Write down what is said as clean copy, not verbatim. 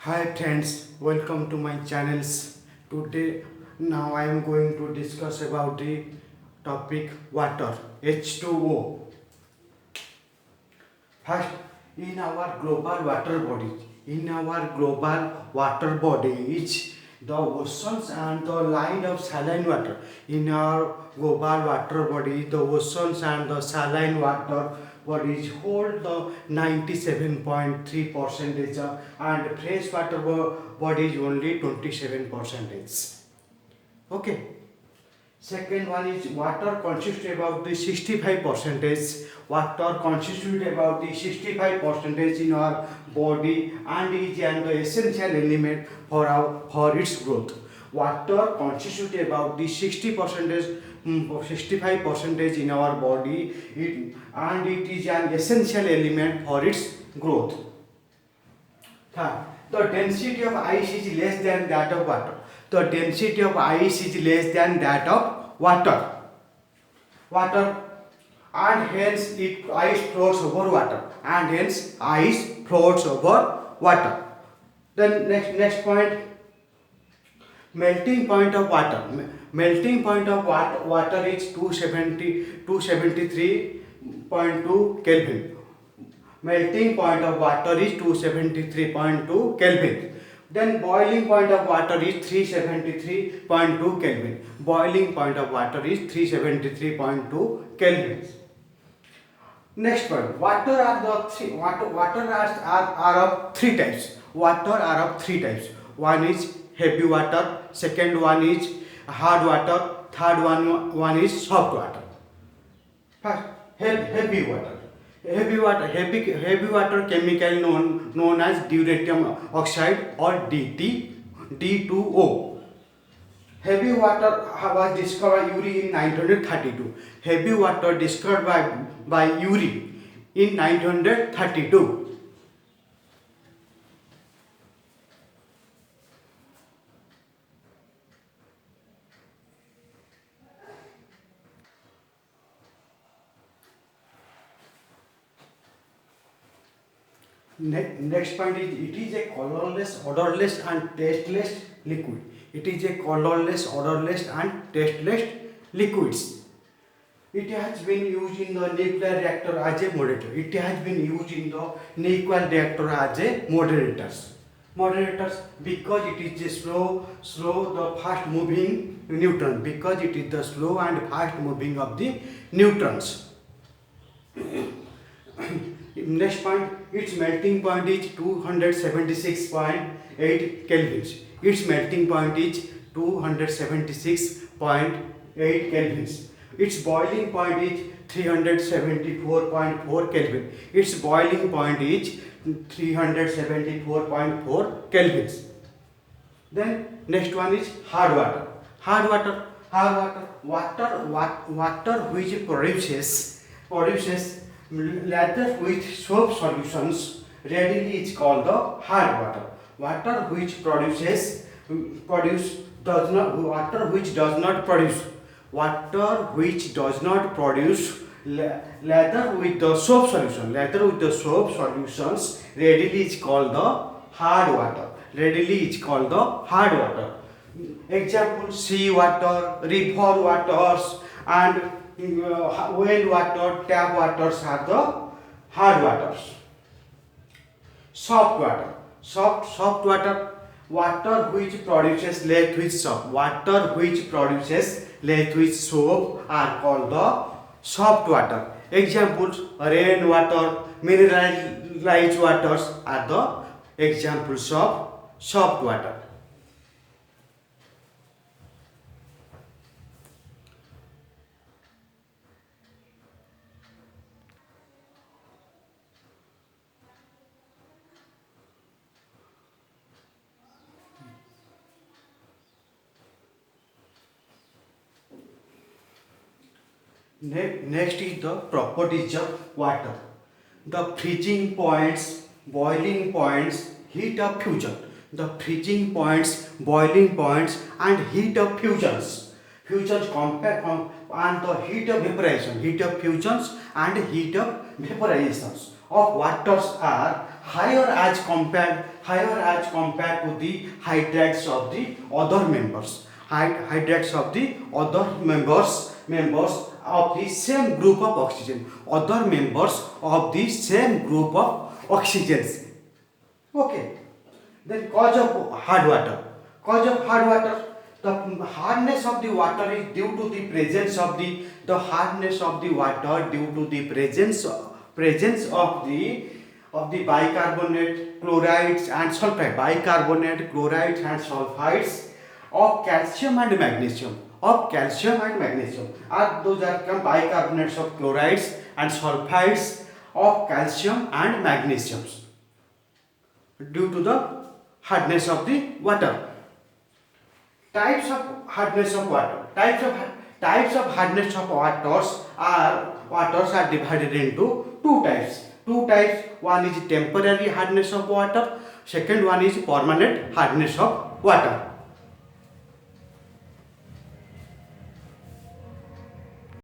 Hi friends, welcome to my channels. Today now I am going to discuss about the topic water H2O. First, in our global water bodies, the oceans and the line of saline water. In our global water body, the oceans and the saline water bodies hold the 97.3 percentage and freshwater bodies only 27 percentage. Okay. Second one is water consists about the 65 percentage. Water constitute about the 65 percentage in our body and is an essential element for its growth. Water constitute about the 60 percentage, 65 percentage in our body, and it is an essential element for its growth. The density of ice is less than that of water. The density of ice is less than that of water. Water and hence ice floats over water and hence ice floats over water. Then next point, melting point of water. Melting point of water is 273.2 Kelvin. Melting point of water is 273.2 Kelvin. Then boiling point of water is 373.2 Kelvin. Boiling point of water is 373.2 Kelvin. Next point, water are of three types. Water are of three types. One is heavy water, second one is hard water, third one is soft water. First, heavy water. Heavy water chemical known as deuterium oxide or D2O. Heavy water was discovered Urey in 1932. Heavy water discovered by Urey in 1932. Next point is it is a colorless, odorless and tasteless liquid. It is a colorless, odorless and tasteless liquids. It has been used in the nuclear reactor as a moderator. It has been used in the nuclear reactor as a moderators because it is a the fast moving neutron, because it is the slow and fast moving of the neutrons. Next point, its melting point is 276.8 kelvins. Its melting point is 276.8 kelvins. Its boiling point is 374.4 Kelvin. Its boiling point is 374.4 kelvins. Then next one is hard water. Water which produces lather with soap solutions readily is called the hard water. Water which does not produce lather with the soap solutions readily is called the hard water. Example, sea water, river waters and well water, tap waters are the hard waters. Soft water, water which produces liquid soap. Water which produces liquid soap are called the soft water. Examples, rain water, mineralized waters are the examples of soft water. Next is the properties of water. The freezing points, boiling points, heat of fusion. The freezing points, boiling points and heat of fusions. Fusions compare and the heat of evaporation. Heat of fusions and heat of vaporization of waters are higher as compared to the hydrides of the other members. Hydrides of the other members of the same group of oxygen. Other members of the same group of oxygens. Okay. Then cause of hard water. Cause of hard water. The hardness of the water is due to the presence of the hardness of the water due to the presence of the bicarbonate, chlorides and sulfide. Bicarbonate, chlorides and sulfides of calcium and magnesium. Those are come bicarbonates of chlorides and sulfides of calcium and magnesium due to the hardness of the water. Types of hardness of water. Types of hardness of waters are divided into two types. One is temporary hardness of water. Second one is permanent hardness of water.